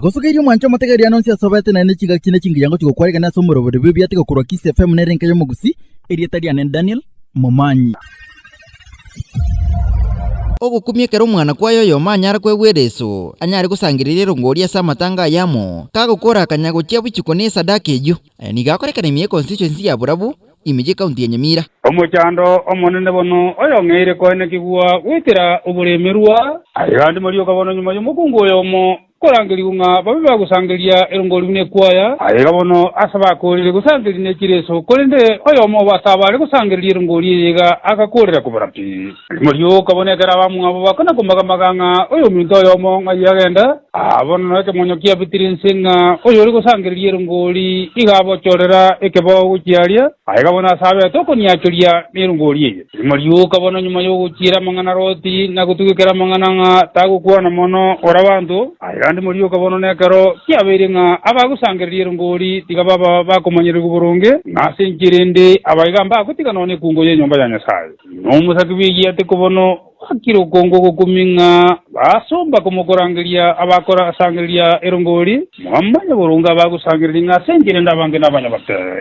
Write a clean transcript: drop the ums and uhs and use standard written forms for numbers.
Gosukeiri mwancho mategeri anonsi asobete na nechiga kine chingiyango chiko kwarega na somoro bode bibi atiko kurwa Kiss FM nerenka yo mugusi erietari ane Daniel Momanyi. Ogukumia kero mwana kwayo yo manyara kwegwereso anyari kusangirira ngoria sa matanga yamo kagukora akanyago cyabu chikone sadaka ejo ni gakorekana imiye constituency ya Burabu imije county ya Nyamira omuchando omonene bono oyongeire koene kigwa gwitira uburemerwa ayandi muri okabono nyuma y'umukungu yomo korangiriunga babe bagusangiria erongoli ne kwaya ayega bono asaba kolire gusangiria ne kireso kolende oyomo batabare gusangiria erongoli yega akakorera kubarapi muri okabonekera bamwe abo bakana kumaganga oyo minto yomo ngayagenda abono nake monyokia bitirinsinga oyo uri gusangiria erongoli igabo chorera ekebo gukiaria ayega bono asabe tokoniachuria erongoli yege muri okabona nyuma yo gukira mangana roti na gutugikera mangana nga tagukuana mono orabantu kandi muri okabono nekero kyaberenga abagusangirira erongoli tigababa bakomanyira kuburunge nasenkirende abayigamba akutika none kungo yenyomba ya Nyasaye nomusakibigi ate kubono akiro kongo kukuminga basomba kumukorangiria abakora asangirira erongoli mwamanya burunga bagusangirira senkirende abange nabanya bakte